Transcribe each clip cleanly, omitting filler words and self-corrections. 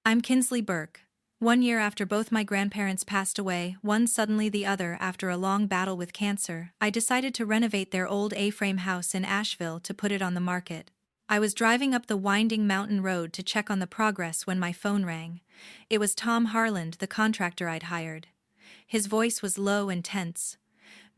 I'm Kinsley Burke. 1 year after both my grandparents passed away, one suddenly the other after a long battle with cancer, I decided to renovate their old A-frame house in Asheville to put it on the market. I was driving up the winding mountain road to check on the progress when my phone rang. It was Tom Harland, the contractor I'd hired. His voice was low and tense.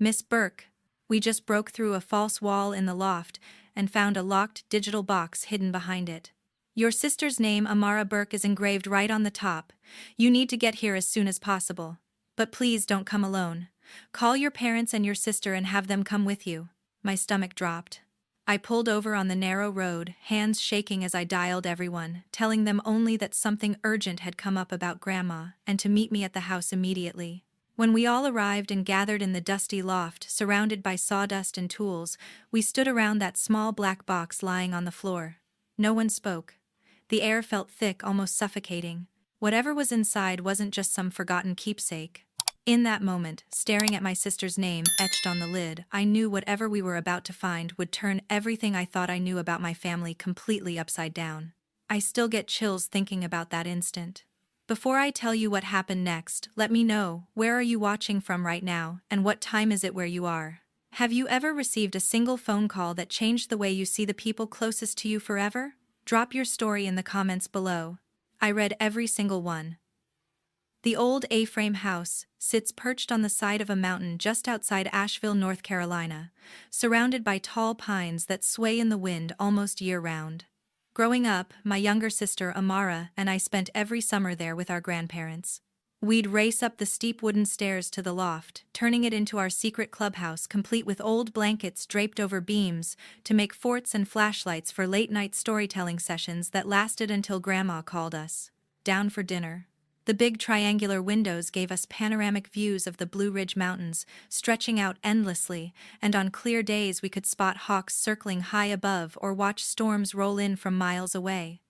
"Miss Burke, we just broke through a false wall in the loft and found a locked digital box hidden behind it. Your sister's name, Amara Burke, is engraved right on the top. You need to get here as soon as possible. But please don't come alone. Call your parents and your sister and have them come with you." My stomach dropped. I pulled over on the narrow road, hands shaking as I dialed everyone, telling them only that something urgent had come up about Grandma and to meet me at the house immediately. When we all arrived and gathered in the dusty loft, surrounded by sawdust and tools, we stood around that small black box lying on the floor. No one spoke. The air felt thick, almost suffocating. Whatever was inside wasn't just some forgotten keepsake. In that moment, staring at my sister's name etched on the lid, I knew whatever we were about to find would turn everything I thought I knew about my family completely upside down. I still get chills thinking about that instant. Before I tell you what happened next, let me know, where are you watching from right now, and what time is it where you are? Have you ever received a single phone call that changed the way you see the people closest to you forever? Drop your story in the comments below. I read every single one. The old A-frame house sits perched on the side of a mountain just outside Asheville, North Carolina, surrounded by tall pines that sway in the wind almost year-round. Growing up, my younger sister Amara and I spent every summer there with our grandparents. We'd race up the steep wooden stairs to the loft, turning it into our secret clubhouse complete with old blankets draped over beams to make forts and flashlights for late-night storytelling sessions that lasted until Grandma called us down for dinner. The big triangular windows gave us panoramic views of the Blue Ridge Mountains, stretching out endlessly, and on clear days we could spot hawks circling high above or watch storms roll in from miles away.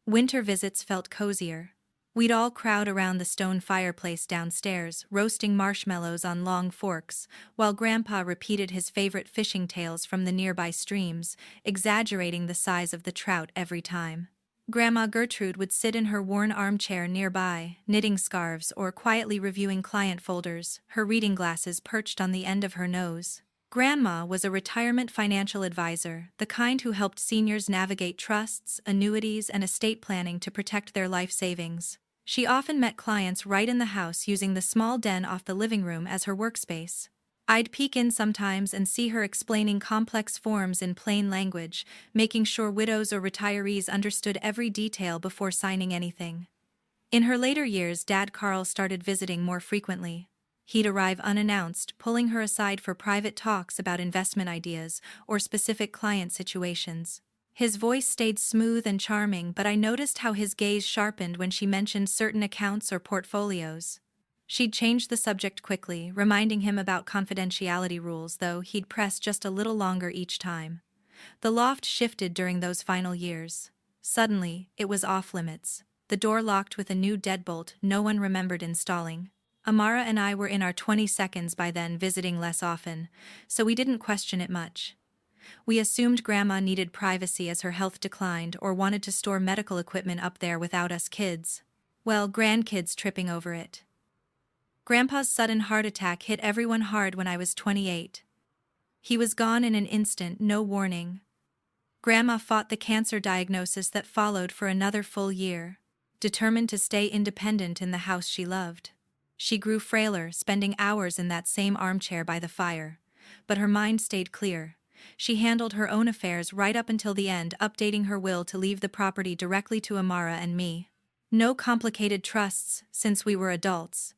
Winter visits felt cozier. We'd all crowd around the stone fireplace downstairs, roasting marshmallows on long forks, while Grandpa repeated his favorite fishing tales from the nearby streams, exaggerating the size of the trout every time. Grandma Gertrude would sit in her worn armchair nearby, knitting scarves or quietly reviewing client folders, her reading glasses perched on the end of her nose. Grandma was a retirement financial advisor, the kind who helped seniors navigate trusts, annuities, and estate planning to protect their life savings. She often met clients right in the house, using the small den off the living room as her workspace. I'd peek in sometimes and see her explaining complex forms in plain language, making sure widows or retirees understood every detail before signing anything. In her later years, Dad Carl started visiting more frequently. He'd arrive unannounced, pulling her aside for private talks about investment ideas or specific client situations. His voice stayed smooth and charming, but I noticed how his gaze sharpened when she mentioned certain accounts or portfolios. She'd change the subject quickly, reminding him about confidentiality rules, though he'd press just a little longer each time. The loft shifted during those final years. Suddenly, it was off-limits. The door locked with a new deadbolt no one remembered installing. Amara and I were in our 20s by then, visiting less often, so we didn't question it much. We assumed Grandma needed privacy as her health declined or wanted to store medical equipment up there without us kids. Well, grandkids tripping over it. Grandpa's sudden heart attack hit everyone hard when I was 28. He was gone in an instant, no warning. Grandma fought the cancer diagnosis that followed for another full year, determined to stay independent in the house she loved. She grew frailer, spending hours in that same armchair by the fire, but her mind stayed clear. She handled her own affairs right up until the end, updating her will to leave the property directly to Amara and me. No complicated trusts, since we were adults,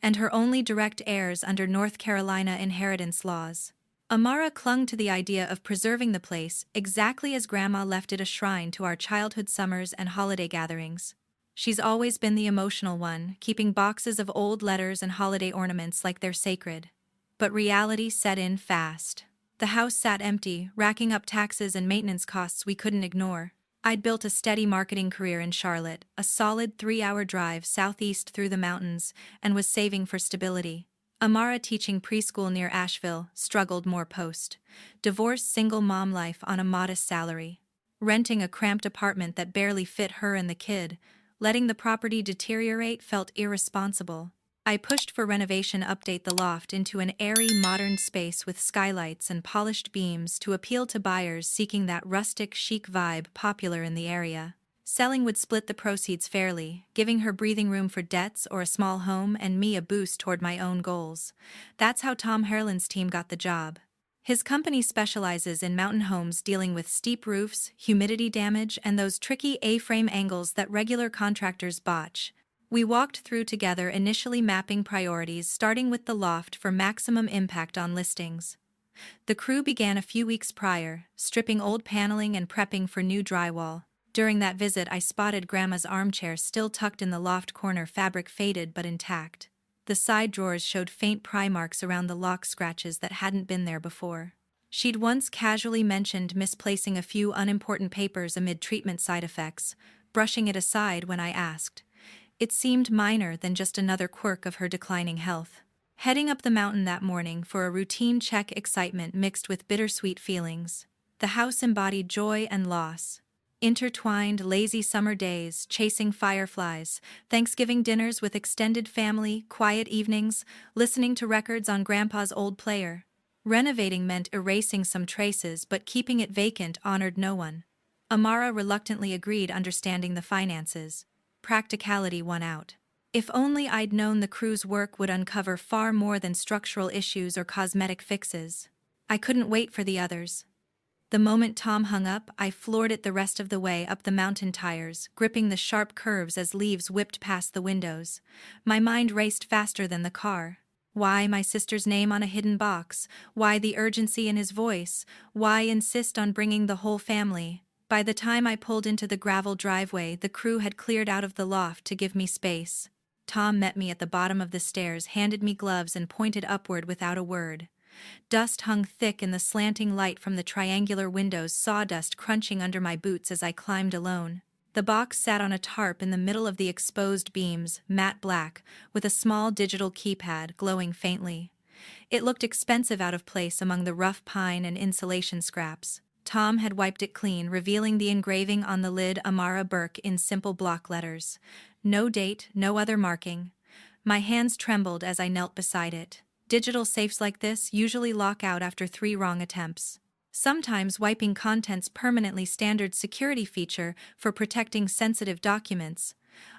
and her only direct heirs under North Carolina inheritance laws. Amara clung to the idea of preserving the place exactly as Grandma left it, a shrine to our childhood summers and holiday gatherings. She's always been the emotional one, keeping boxes of old letters and holiday ornaments like they're sacred. But reality set in fast. The house sat empty, racking up taxes and maintenance costs we couldn't ignore. I'd built a steady marketing career in Charlotte, a solid 3-hour drive southeast through the mountains, and was saving for stability. Amara, teaching preschool near Asheville, struggled more post. Divorced single mom life on a modest salary. Renting a cramped apartment that barely fit her and the kid, Letting the property deteriorate felt irresponsible. I pushed for renovation update the loft into an airy modern space with skylights and polished beams to appeal to buyers seeking that rustic chic vibe popular in the area. Selling would split the proceeds fairly, giving her breathing room for debts or a small home and me a boost toward my own goals. That's how Tom Herland's team got the job. His company specializes in mountain homes dealing with steep roofs, humidity damage, and those tricky A-frame angles that regular contractors botch. We walked through together, initially mapping priorities, starting with the loft for maximum impact on listings. The crew began a few weeks prior, stripping old paneling and prepping for new drywall. During that visit, I spotted Grandma's armchair still tucked in the loft corner, fabric faded but intact. The side drawers showed faint pry marks around the lock scratches that hadn't been there before. She'd once casually mentioned misplacing a few unimportant papers amid treatment side effects, brushing it aside when I asked. It seemed minor than just another quirk of her declining health. Heading up the mountain that morning for a routine check, excitement mixed with bittersweet feelings. The house embodied joy and loss. Intertwined lazy summer days, chasing fireflies, Thanksgiving dinners with extended family, quiet evenings, listening to records on Grandpa's old player. Renovating meant erasing some traces, but keeping it vacant honored no one. Amara reluctantly agreed, understanding the finances. Practicality won out. If only I'd known the crew's work would uncover far more than structural issues or cosmetic fixes. I couldn't wait for the others. The moment Tom hung up, I floored it the rest of the way up the mountain tires, gripping the sharp curves as leaves whipped past the windows. My mind raced faster than the car. Why my sister's name on a hidden box? Why the urgency in his voice? Why insist on bringing the whole family? By the time I pulled into the gravel driveway, the crew had cleared out of the loft to give me space. Tom met me at the bottom of the stairs, handed me gloves, and pointed upward without a word. Dust hung thick in the slanting light from the triangular windows, sawdust crunching under my boots as I climbed alone. The box sat on a tarp in the middle of the exposed beams, matte black, with a small digital keypad glowing faintly. It looked expensive, out of place among the rough pine and insulation scraps. Tom had wiped it clean, revealing the engraving on the lid, Amara Burke, in simple block letters. No date, no other marking. My hands trembled as I knelt beside it. Digital safes like this usually lock out after 3 wrong attempts. Sometimes wiping contents permanently, standard security feature for protecting sensitive documents.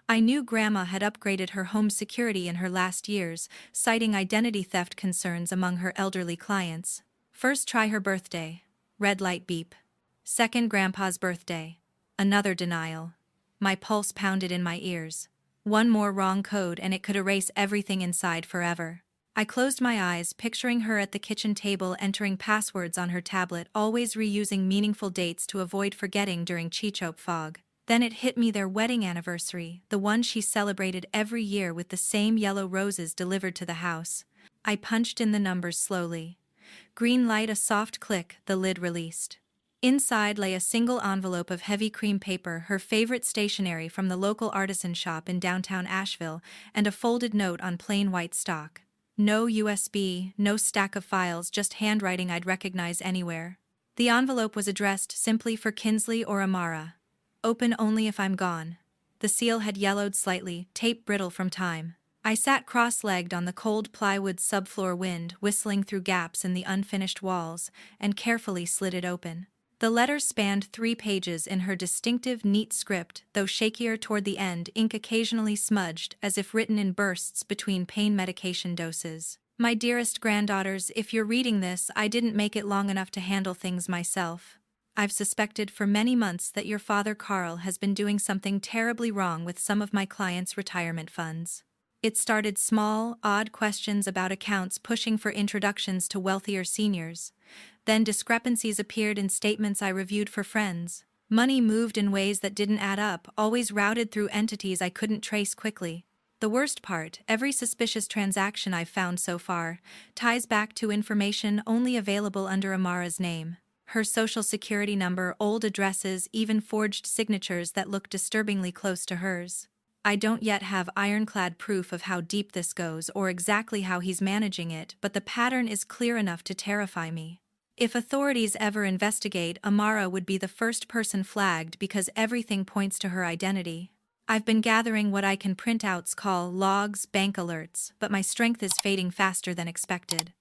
I knew Grandma had upgraded her home security in her last years, citing identity theft concerns among her elderly clients. First try her birthday. Red light beep. Second Grandpa's birthday. Another denial. My pulse pounded in my ears. One more wrong code and it could erase everything inside forever. I closed my eyes, picturing her at the kitchen table entering passwords on her tablet, always reusing meaningful dates to avoid forgetting during Chichope fog. Then it hit me, their wedding anniversary, the one she celebrated every year with the same yellow roses delivered to the house. I punched in the numbers slowly. Green light, a soft click, the lid released. Inside lay a single envelope of heavy cream paper, her favorite stationery from the local artisan shop in downtown Asheville, and a folded note on plain white stock. No USB, no stack of files, just handwriting I'd recognize anywhere. The envelope was addressed simply for Kinsley or Amara. Open only if I'm gone. The seal had yellowed slightly, tape brittle from time. I sat cross-legged on the cold plywood subfloor, wind whistling through gaps in the unfinished walls, and carefully slid it open. The letter spanned 3 pages in her distinctive, neat script, though shakier toward the end, ink occasionally smudged, as if written in bursts between pain medication doses. My dearest granddaughters, if you're reading this, I didn't make it long enough to handle things myself. I've suspected for many months that your father Carl has been doing something terribly wrong with some of my clients' retirement funds. It started small, odd questions about accounts pushing for introductions to wealthier seniors. Then discrepancies appeared in statements I reviewed for friends. Money moved in ways that didn't add up, always routed through entities I couldn't trace quickly. The worst part, every suspicious transaction I've found so far ties back to information only available under Amara's name. Her social security number, old addresses, even forged signatures that look disturbingly close to hers. I don't yet have ironclad proof of how deep this goes or exactly how he's managing it, but the pattern is clear enough to terrify me. If authorities ever investigate, Amara would be the first person flagged because everything points to her identity. I've been gathering what I can print outs call logs, bank alerts, but my strength is fading faster than expected.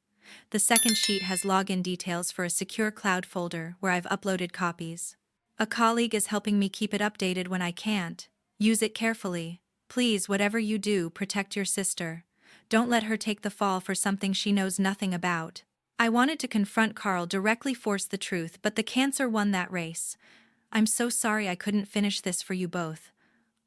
The second sheet has login details for a secure cloud folder where I've uploaded copies. A colleague is helping me keep it updated when I can't. Use it carefully. Please, whatever you do, protect your sister. Don't let her take the fall for something she knows nothing about. I wanted to confront Carl, directly force the truth, but the cancer won that race. I'm so sorry I couldn't finish this for you both.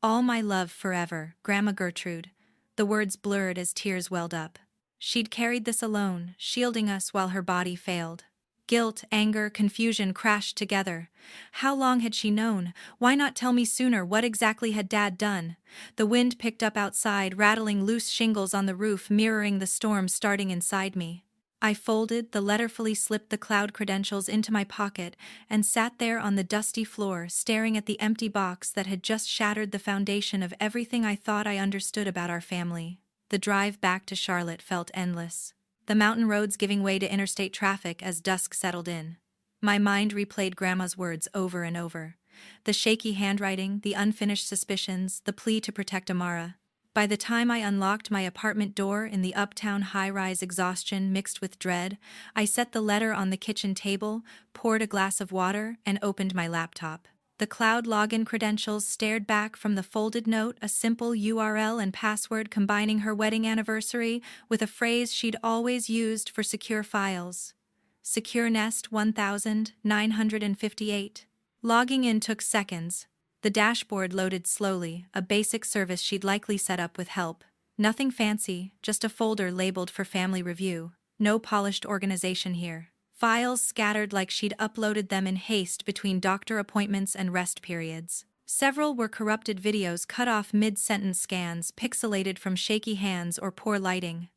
All my love forever, Grandma Gertrude. The words blurred as tears welled up. She'd carried this alone, shielding us while her body failed. Guilt, anger, confusion crashed together. How long had she known? Why not tell me sooner? What exactly had Dad done? The wind picked up outside, rattling loose shingles on the roof, mirroring the storm starting inside me. I folded the letter, fully slipped the cloud credentials into my pocket, and sat there on the dusty floor, staring at the empty box that had just shattered the foundation of everything I thought I understood about our family. The drive back to Charlotte felt endless, the mountain roads giving way to interstate traffic as dusk settled in. My mind replayed Grandma's words over and over. The shaky handwriting, the unfinished suspicions, the plea to protect Amara. By the time I unlocked my apartment door in the uptown high-rise, exhaustion mixed with dread, I set the letter on the kitchen table, poured a glass of water, and opened my laptop. The cloud login credentials stared back from the folded note, a simple URL and password combining her wedding anniversary with a phrase she'd always used for secure files. Secure Nest 1958. Logging in took seconds. The dashboard loaded slowly, a basic service she'd likely set up with help. Nothing fancy, just a folder labeled for family review. No polished organization here. Files scattered like she'd uploaded them in haste between doctor appointments and rest periods. Several were corrupted videos cut off mid-sentence scans, pixelated from shaky hands or poor lighting.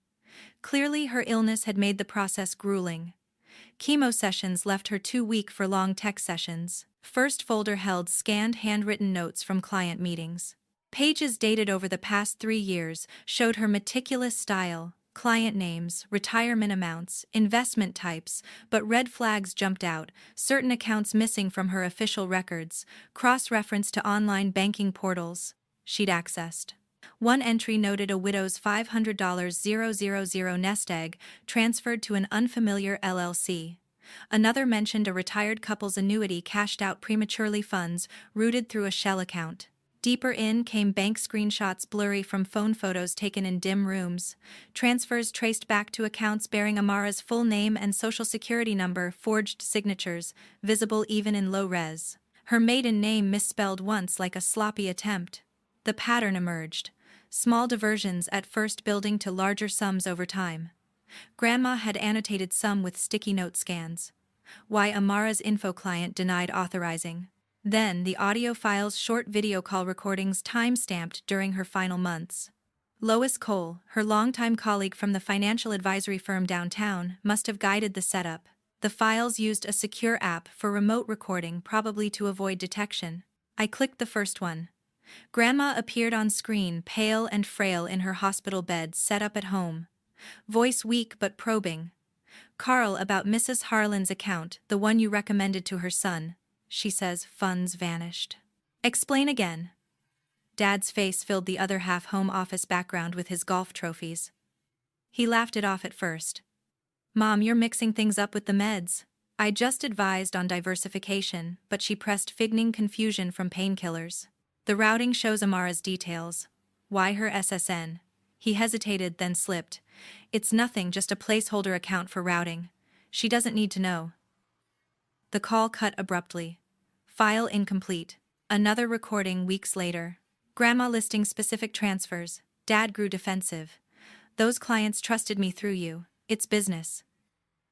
Clearly her illness had made the process grueling. Chemo sessions left her too weak for long tech sessions. First folder held scanned handwritten notes from client meetings. Pages dated over the past 3 years showed her meticulous style, client names, retirement amounts, investment types, but red flags jumped out, certain accounts missing from her official records, cross-reference to online banking portals she'd accessed. One entry noted a widow's $500,000 nest egg transferred to an unfamiliar LLC. Another mentioned a retired couple's annuity cashed out prematurely, funds routed through a shell account. Deeper in came bank screenshots blurry from phone photos taken in dim rooms, transfers traced back to accounts bearing Amara's full name and social security number, forged signatures, visible even in low res. Her maiden name misspelled once, like a sloppy attempt. The pattern emerged. Small diversions at first, building to larger sums over time. Grandma had annotated some with sticky note scans. Why Amara's info client denied authorizing. Then the audio files, short video call recordings time-stamped during her final months. Lois Cole, her longtime colleague from the financial advisory firm downtown, must have guided the setup. The files used a secure app for remote recording, probably to avoid detection. I clicked the first one. Grandma appeared on screen, pale and frail in her hospital bed, set up at home. Voice weak but probing. "Carl, about Mrs. Harlan's account, the one you recommended to her son. She says funds vanished." "Explain again." Dad's face filled the other half home office background with his golf trophies. He laughed it off at first. "Mom, you're mixing things up with the meds. I just advised on diversification," but she pressed, figning confusion from painkillers. "The routing shows Amara's details. Why her SSN?" He hesitated, then slipped. "It's nothing, just a placeholder account for routing. She doesn't need to know." The call cut abruptly. File incomplete. Another recording weeks later. Grandma listing specific transfers. Dad grew defensive. "Those clients trusted me through you. It's business."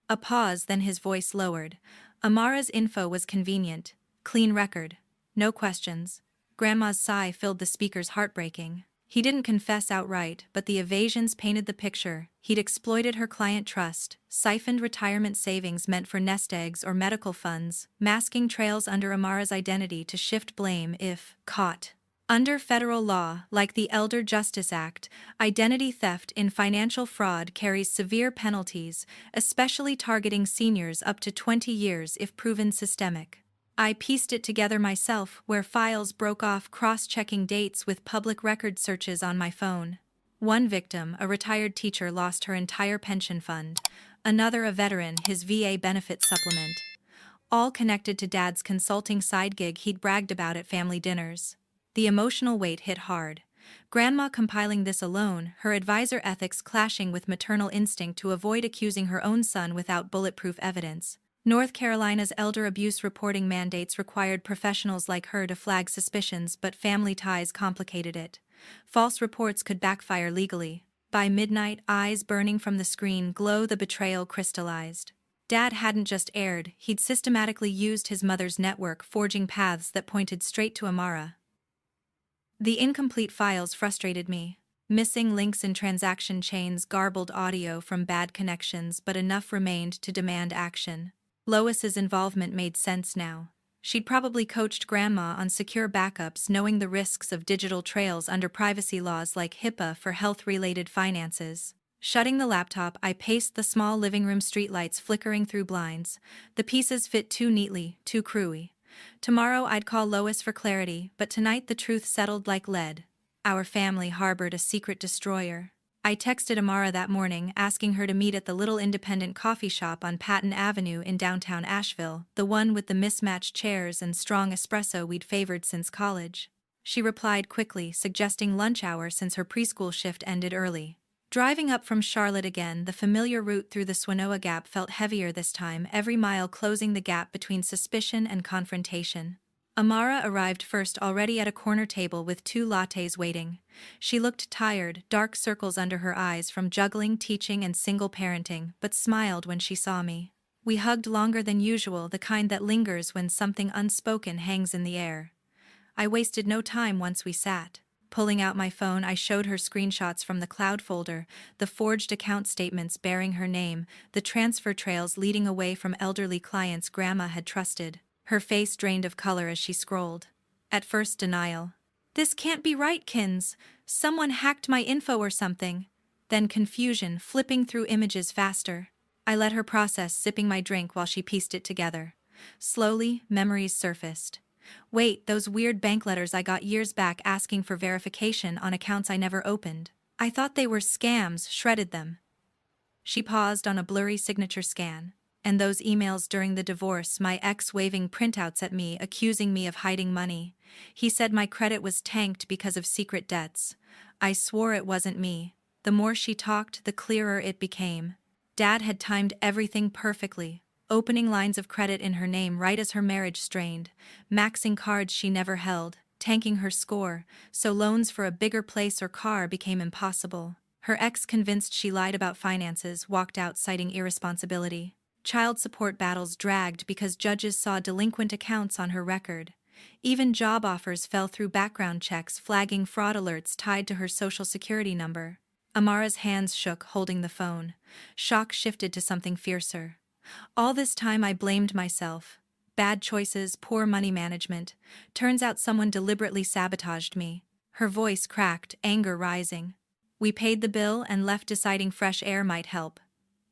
A pause, then his voice lowered. "Amara's info was convenient. Clean record. No questions." Grandma's sigh filled the speakers, heartbreaking. He didn't confess outright, but the evasions painted the picture. He'd exploited her client trust, siphoned retirement savings meant for nest eggs or medical funds, masking trails under Amara's identity to shift blame if caught. Under federal law, like the Elder Justice Act, identity theft in financial fraud carries severe penalties, especially targeting seniors up to 20 years if proven systemic. I pieced it together myself, where files broke off cross-checking dates with public record searches on my phone. One victim, a retired teacher, lost her entire pension fund. Another, a veteran, his VA benefit supplement. All connected to Dad's consulting side gig he'd bragged about at family dinners. The emotional weight hit hard. Grandma compiling this alone, her advisor ethics clashing with maternal instinct to avoid accusing her own son without bulletproof evidence. North Carolina's elder abuse reporting mandates required professionals like her to flag suspicions, but family ties complicated it. False reports could backfire legally. By midnight, eyes burning from the screen glow, the betrayal crystallized. Dad hadn't just erred, he'd systematically used his mother's network, forging paths that pointed straight to Amara. The incomplete files frustrated me. Missing links in transaction chains, garbled audio from bad connections, but enough remained to demand action. Lois's involvement made sense now. She'd probably coached Grandma on secure backups, knowing the risks of digital trails under privacy laws like HIPAA for health-related finances. Shutting the laptop, I paced the small living room, streetlights flickering through blinds. The pieces fit too neatly, too crewy. Tomorrow I'd call Lois for clarity, but tonight the truth settled like lead. Our family harbored a secret destroyer. I texted Amara that morning, asking her to meet at the little independent coffee shop on Patton Avenue in downtown Asheville, the one with the mismatched chairs and strong espresso we'd favored since college. She replied quickly, suggesting lunch hour since her preschool shift ended early. Driving up from Charlotte again, the familiar route through the Swanoa Gap felt heavier this time, every mile closing the gap between suspicion and confrontation. Amara arrived first, already at a corner table with 2 lattes waiting. She looked tired, dark circles under her eyes from juggling, teaching, and single parenting, but smiled when she saw me. We hugged longer than usual, the kind that lingers when something unspoken hangs in the air. I wasted no time once we sat. Pulling out my phone, I showed her screenshots from the cloud folder, the forged account statements bearing her name, the transfer trails leading away from elderly clients Grandma had trusted. Her face drained of color as she scrolled. At first, denial. "This can't be right, Kins. Someone hacked my info or something." Then confusion, flipping through images faster. I let her process, sipping my drink while she pieced it together. Slowly, memories surfaced. Wait, those weird bank letters I got years back asking for verification on accounts I never opened. I thought they were scams, shredded them. She paused on a blurry signature scan. And those emails during the divorce, my ex waving printouts at me, accusing me of hiding money. He said my credit was tanked because of secret debts. I swore it wasn't me. The more she talked, the clearer it became. Dad had timed everything perfectly, opening lines of credit in her name right as her marriage strained, maxing cards she never held, tanking her score, so loans for a bigger place or car became impossible. Her ex, convinced she lied about finances, walked out citing irresponsibility. Child support battles dragged because judges saw delinquent accounts on her record. Even job offers fell through background checks, flagging fraud alerts tied to her social security number. Amara's hands shook, holding the phone. Shock shifted to something fiercer. All this time I blamed myself. Bad choices, poor money management. Turns out someone deliberately sabotaged me. Her voice cracked, anger rising. We paid the bill and left, deciding fresh air might help.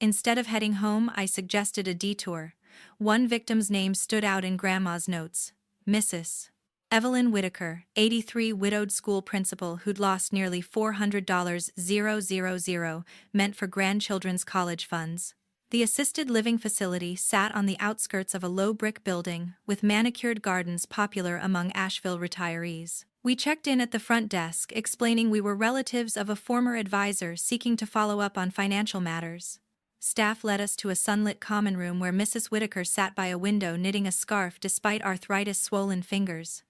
Instead of heading home, I suggested a detour. One victim's name stood out in Grandma's notes. Mrs. Evelyn Whitaker, 83, widowed school principal who'd lost nearly $400,000 meant for grandchildren's college funds. The assisted living facility sat on the outskirts of a low brick building, with manicured gardens popular among Asheville retirees. We checked in at the front desk, explaining we were relatives of a former advisor seeking to follow up on financial matters. Staff led us to a sunlit common room where Mrs. Whitaker sat by a window knitting a scarf despite arthritis-swollen fingers.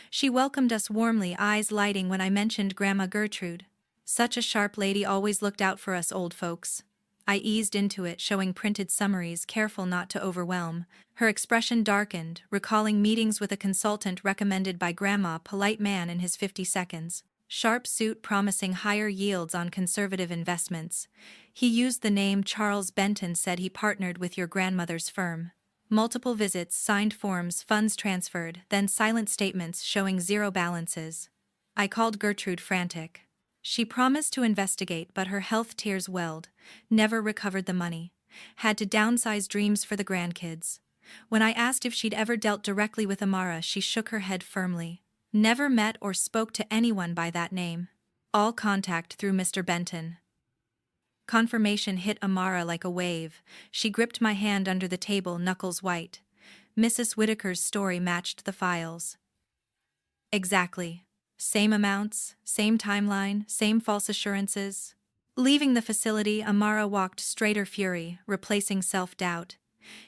She welcomed us warmly, eyes lighting when I mentioned Grandma Gertrude. Such a sharp lady, always looked out for us old folks. I eased into it, showing printed summaries, careful not to overwhelm. Her expression darkened, recalling meetings with a consultant recommended by Grandma, polite man in his 50s. Sharp suit promising higher yields on conservative investments. He used the name Charles Benton, said he partnered with your grandmother's firm. Multiple visits, signed forms, funds transferred, then silent statements showing zero balances. I called Gertrude frantic. She promised to investigate, but her health tears welled. Never recovered the money. Had to downsize dreams for the grandkids. When I asked if she'd ever dealt directly with Amara, she shook her head firmly. Never met or spoke to anyone by that name. All contact through Mr. Benton. Confirmation hit Amara like a wave. She gripped my hand under the table, knuckles white. Mrs. Whitaker's story matched the files. Exactly. Same amounts, same timeline, same false assurances. Leaving the facility, Amara walked straighter fury, replacing self-doubt.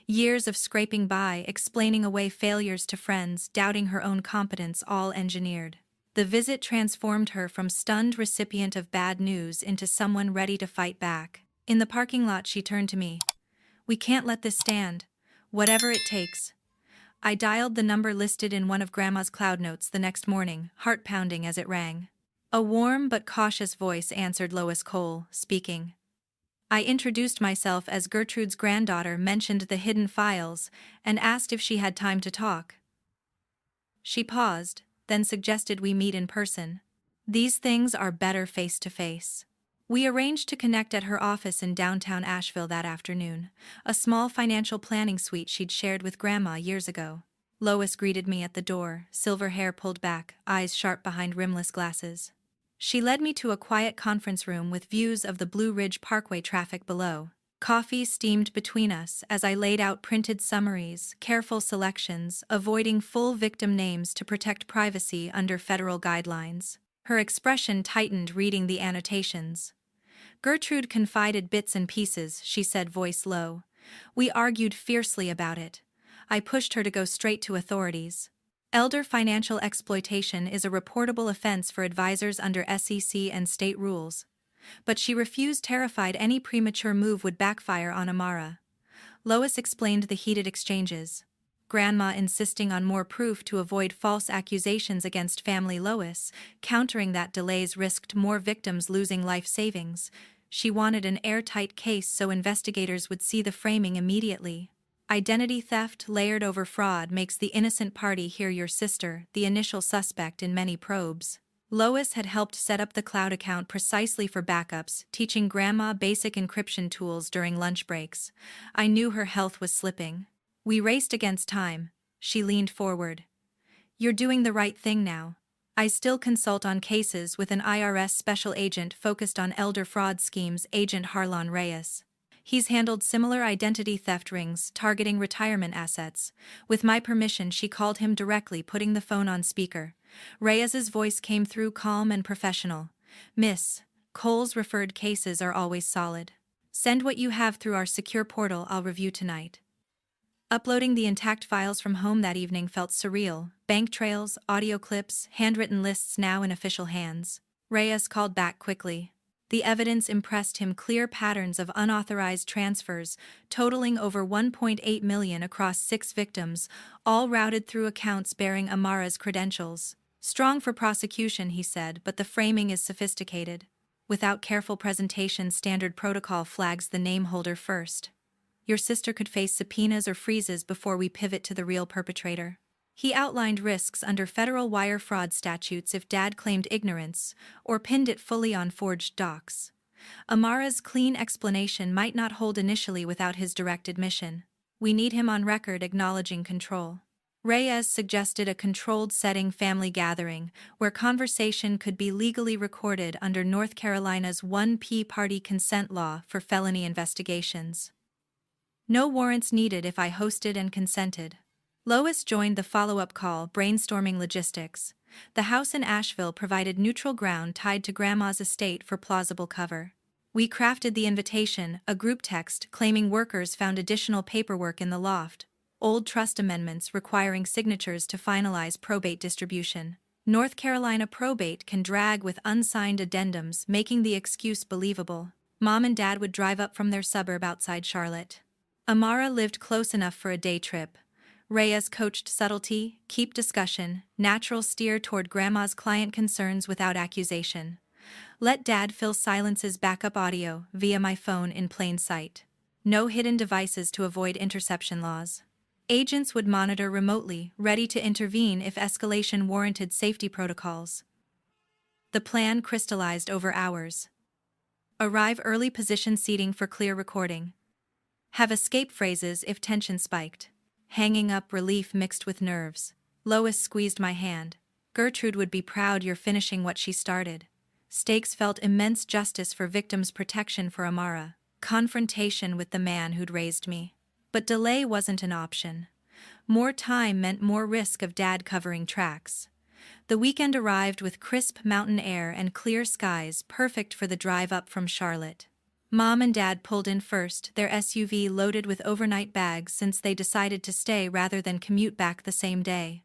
Years of scraping by, explaining away failures to friends, doubting her own competence, all engineered. The visit transformed her from stunned recipient of bad news into someone ready to fight back. In the parking lot, she turned to me. "We can't let this stand. Whatever it takes." I dialed the number listed in one of Grandma's cloud notes the next morning, heart pounding as it rang. A warm but cautious voice answered. Lois Cole, speaking. I introduced myself as Gertrude's granddaughter, mentioned the hidden files, and asked if she had time to talk. She paused, then suggested we meet in person. These things are better face to face. We arranged to connect at her office in downtown Asheville that afternoon, a small financial planning suite she'd shared with Grandma years ago. Lois greeted me at the door, silver hair pulled back, eyes sharp behind rimless glasses. She led me to a quiet conference room with views of the Blue Ridge Parkway traffic below. Coffee steamed between us as I laid out printed summaries, careful selections, avoiding full victim names to protect privacy under federal guidelines. Her expression tightened reading the annotations. Gertrude confided bits and pieces, she said, voice low. We argued fiercely about it. I pushed her to go straight to authorities. Elder financial exploitation is a reportable offense for advisors under SEC and state rules. But she refused, terrified any premature move would backfire on Amara. Lois explained the heated exchanges. Grandma insisting on more proof to avoid false accusations against family. Lois countering that delays risked more victims losing life savings. She wanted an airtight case so investigators would see the framing immediately. Identity theft layered over fraud makes the innocent party hear your sister, the initial suspect in many probes. Lois had helped set up the cloud account precisely for backups, teaching Grandma basic encryption tools during lunch breaks. I knew her health was slipping. We raced against time. She leaned forward. You're doing the right thing now. I still consult on cases with an IRS special agent focused on elder fraud schemes, Agent Harlan Reyes. He's handled similar identity theft rings targeting retirement assets. With my permission, she called him directly, putting the phone on speaker. Reyes's voice came through calm and professional. Miss, Cole's referred cases are always solid. Send what you have through our secure portal. I'll review tonight. Uploading the intact files from home that evening felt surreal. Bank trails, audio clips, handwritten lists now in official hands. Reyes called back quickly. The evidence impressed him, clear patterns of unauthorized transfers, totaling over $1.8 million across 6 victims, all routed through accounts bearing Amara's credentials. Strong for prosecution, he said, but the framing is sophisticated. Without careful presentation, standard protocol flags the name holder first. Your sister could face subpoenas or freezes before we pivot to the real perpetrator. He outlined risks under federal wire fraud statutes if Dad claimed ignorance or pinned it fully on forged docs. Amara's clean explanation might not hold initially without his direct admission. We need him on record acknowledging control. Reyes suggested a controlled setting, family gathering, where conversation could be legally recorded under North Carolina's 1P party consent law for felony investigations. No warrants needed if I hosted and consented. Lois joined the follow-up call, brainstorming logistics. The house in Asheville provided neutral ground tied to Grandma's estate for plausible cover. We crafted the invitation, a group text claiming workers found additional paperwork in the loft, old trust amendments requiring signatures to finalize probate distribution. North Carolina probate can drag with unsigned addendums, making the excuse believable. Mom and Dad would drive up from their suburb outside Charlotte. Amara lived close enough for a day trip. Reyes coached subtlety, keep discussion, natural steer toward Grandma's client concerns without accusation. Let Dad fill silence's backup audio via my phone in plain sight. No hidden devices to avoid interception laws. Agents would monitor remotely, ready to intervene if escalation warranted safety protocols. The plan crystallized over hours. Arrive early, position seating for clear recording. Have escape phrases if tension spiked. Hanging up relief mixed with nerves. Lois squeezed my hand. Gertrude would be proud you're finishing what she started. Stakes felt immense justice for victims' protection for Amara. Confrontation with the man who'd raised me. But delay wasn't an option. More time meant more risk of Dad covering tracks. The weekend arrived with crisp mountain air and clear skies, perfect for the drive up from Charlotte. Mom and Dad pulled in first, their SUV loaded with overnight bags since they decided to stay rather than commute back the same day.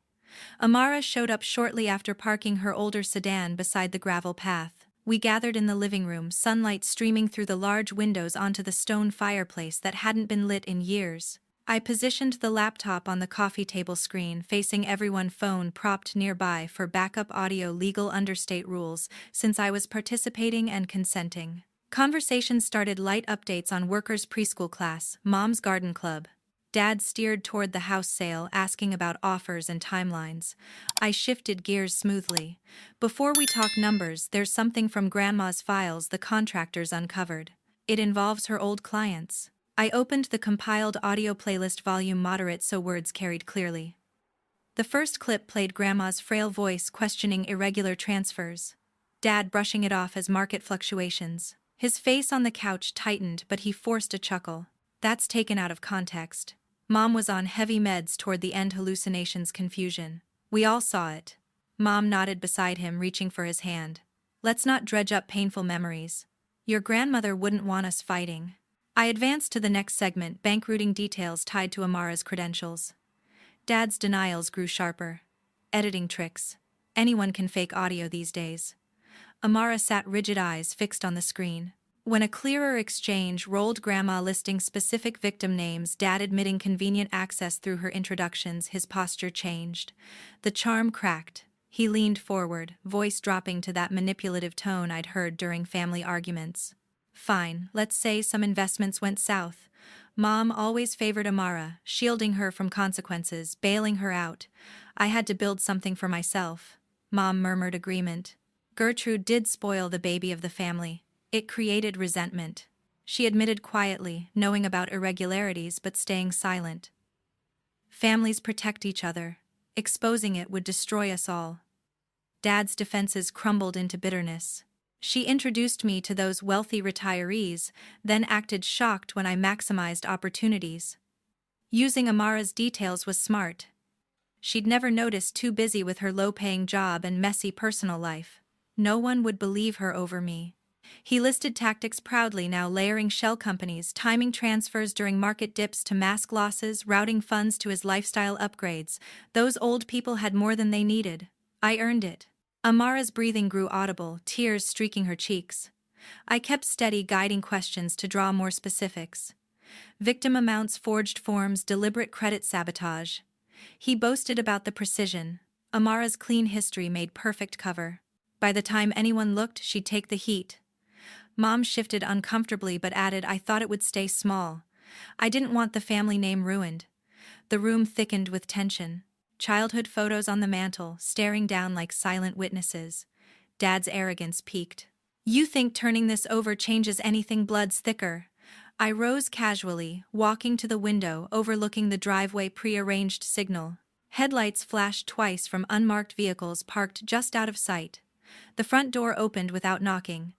Amara showed up shortly after parking her older sedan beside the gravel path. We gathered in the living room, sunlight streaming through the large windows onto the stone fireplace that hadn't been lit in years. I positioned the laptop on the coffee table screen, facing everyone, phone propped nearby for backup audio, legal understate rules, since I was participating and consenting. Conversations started, light updates on workers' preschool class, Mom's garden club. Dad steered toward the house sale, asking about offers and timelines. I shifted gears smoothly. Before we talk numbers, there's something from Grandma's files the contractors uncovered. It involves her old clients. I opened the compiled audio playlist, volume moderate so words carried clearly. The first clip played Grandma's frail voice questioning irregular transfers. Dad brushing it off as market fluctuations. His face on the couch tightened, but he forced a chuckle. That's taken out of context. Mom was on heavy meds toward the end, hallucinations, confusion. We all saw it. Mom nodded beside him, reaching for his hand. Let's not dredge up painful memories. Your grandmother wouldn't want us fighting. I advanced to the next segment, bank routing details tied to Amara's credentials. Dad's denials grew sharper. Editing tricks. Anyone can fake audio these days. Amara sat rigid, eyes fixed on the screen. When a clearer exchange rolled, Grandma listing specific victim names, Dad admitting convenient access through her introductions, his posture changed. The charm cracked. He leaned forward, voice dropping to that manipulative tone I'd heard during family arguments. Fine, let's say some investments went south. Mom always favored Amara, shielding her from consequences, bailing her out. I had to build something for myself. Mom murmured agreement. Gertrude did spoil the baby of the family. It created resentment. She admitted quietly, knowing about irregularities but staying silent. Families protect each other. Exposing it would destroy us all. Dad's defenses crumbled into bitterness. She introduced me to those wealthy retirees, then acted shocked when I maximized opportunities. Using Amara's details was smart. She'd never noticed, too busy with her low-paying job and messy personal life. No one would believe her over me. He listed tactics proudly, now layering shell companies, timing transfers during market dips to mask losses, routing funds to his lifestyle upgrades. Those old people had more than they needed. I earned it. Amara's breathing grew audible, tears streaking her cheeks. I kept steady, guiding questions to draw more specifics. Victim amounts, forged forms, deliberate credit sabotage. He boasted about the precision. Amara's clean history made perfect cover. By the time anyone looked, she'd take the heat. Mom shifted uncomfortably but added, I thought it would stay small. I didn't want the family name ruined. The room thickened with tension. Childhood photos on the mantel, staring down like silent witnesses. Dad's arrogance peaked. You think turning this over changes anything? Blood's thicker. I rose casually, walking to the window overlooking the driveway, prearranged signal. Headlights flashed twice from unmarked vehicles parked just out of sight. The front door opened without knocking.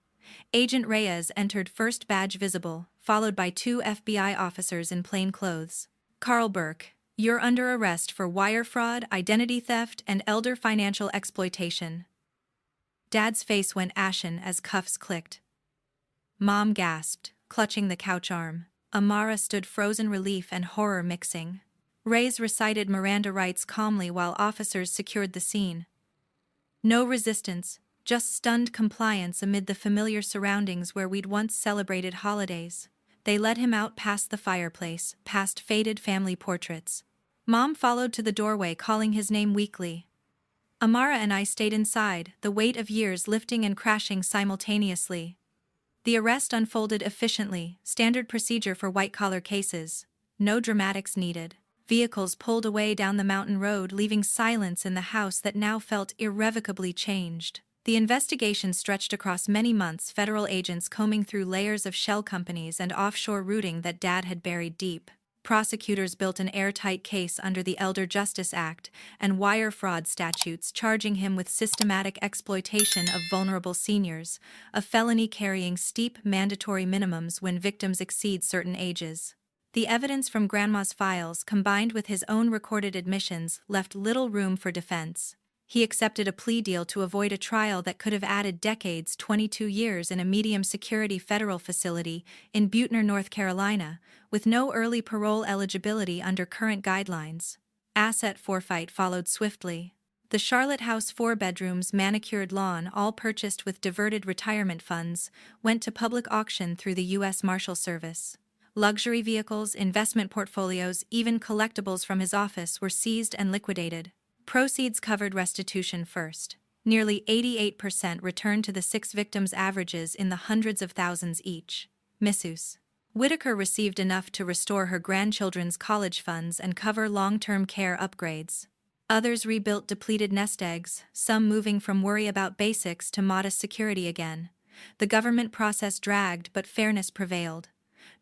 Agent Reyes entered, first badge visible, followed by 2 FBI officers in plain clothes. Carl Burke, you're under arrest for wire fraud, identity theft, and elder financial exploitation. Dad's face went ashen as cuffs clicked. Mom gasped, clutching the couch arm. Amara stood, frozen, relief and horror mixing. Reyes recited Miranda rights calmly while officers secured the scene. No resistance, just stunned compliance amid the familiar surroundings where we'd once celebrated holidays. They led him out past the fireplace, past faded family portraits. Mom followed to the doorway, calling his name weakly. Amara and I stayed inside, the weight of years lifting and crashing simultaneously. The arrest unfolded efficiently, standard procedure for white-collar cases. No dramatics needed. Vehicles pulled away down the mountain road, leaving silence in the house that now felt irrevocably changed. The investigation stretched across many months, federal agents combing through layers of shell companies and offshore routing that Dad had buried deep. Prosecutors built an airtight case under the Elder Justice Act and wire fraud statutes, charging him with systematic exploitation of vulnerable seniors, a felony carrying steep mandatory minimums when victims exceed certain ages. The evidence from Grandma's files, combined with his own recorded admissions, left little room for defense. He accepted a plea deal to avoid a trial that could have added decades, 22 years in a medium-security federal facility in Buettner, North Carolina, with no early parole eligibility under current guidelines. Asset forfeit followed swiftly. The Charlotte house, 4 bedrooms, manicured lawn, all purchased with diverted retirement funds, went to public auction through the U.S. Marshal Service. Luxury vehicles, investment portfolios, even collectibles from his office were seized and liquidated. Proceeds covered restitution first. Nearly 88% returned to the 6 victims, averages in the hundreds of thousands each. Misuse. Whitaker received enough to restore her grandchildren's college funds and cover long-term care upgrades. Others rebuilt depleted nest eggs, some moving from worry about basics to modest security again. The government process dragged, but fairness prevailed.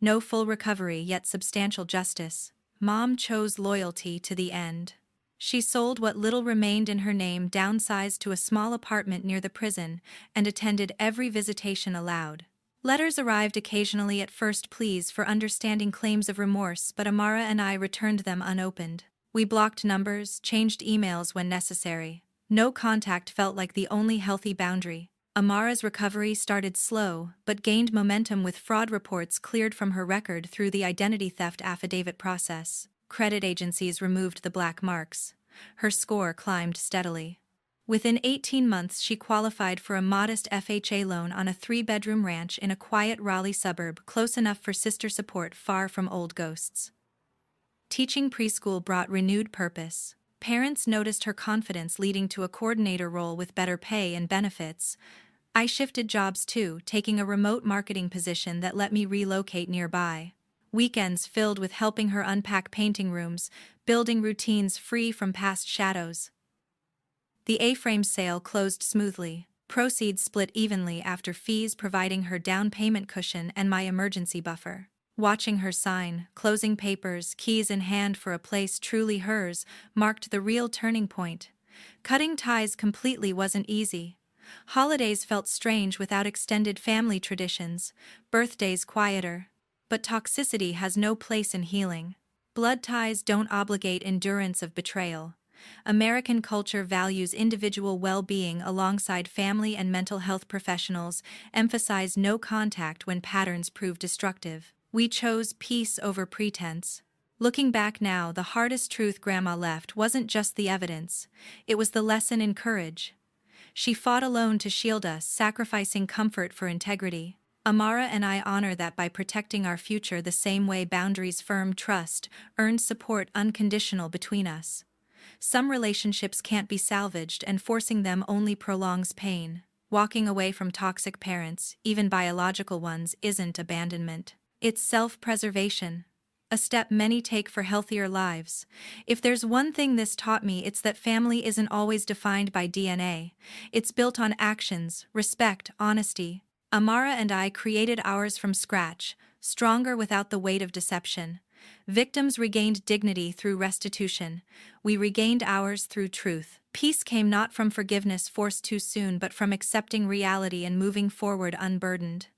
No full recovery, yet substantial justice. Mom chose loyalty to the end. She sold what little remained in her name, downsized to a small apartment near the prison, and attended every visitation allowed. Letters arrived occasionally, at first pleas for understanding, claims of remorse, but Amara and I returned them unopened. We blocked numbers, changed emails when necessary. No contact felt like the only healthy boundary. Amara's recovery started slow, but gained momentum with fraud reports cleared from her record through the identity theft affidavit process. Credit agencies removed the black marks. Her score climbed steadily. Within 18 months, she qualified for a modest FHA loan on a 3-bedroom ranch in a quiet Raleigh suburb, close enough for sister support, far from old ghosts. Teaching preschool brought renewed purpose. Parents noticed her confidence, leading to a coordinator role with better pay and benefits. I shifted jobs too, taking a remote marketing position that let me relocate nearby. Weekends filled with helping her unpack painting rooms, building routines free from past shadows. The A-frame sale closed smoothly. Proceeds split evenly after fees, providing her down payment cushion and my emergency buffer. Watching her sign, closing papers, keys in hand for a place truly hers, marked the real turning point. Cutting ties completely wasn't easy. Holidays felt strange without extended family traditions, birthdays quieter. But toxicity has no place in healing. Blood ties don't obligate endurance of betrayal. American culture values individual well-being alongside family and mental health professionals, emphasize no contact when patterns prove destructive. We chose peace over pretense. Looking back now, the hardest truth Grandma left wasn't just the evidence, it was the lesson in courage. She fought alone to shield us, sacrificing comfort for integrity. Amara and I honor that by protecting our future the same way boundaries, firm trust, earned support unconditional between us. Some relationships can't be salvaged, and forcing them only prolongs pain. Walking away from toxic parents, even biological ones, isn't abandonment. It's self-preservation. A step many take for healthier lives. If there's one thing this taught me, it's that family isn't always defined by DNA. It's built on actions, respect, honesty. Amara and I created ours from scratch, stronger without the weight of deception. Victims regained dignity through restitution. We regained ours through truth. Peace came not from forgiveness forced too soon, but from accepting reality and moving forward unburdened.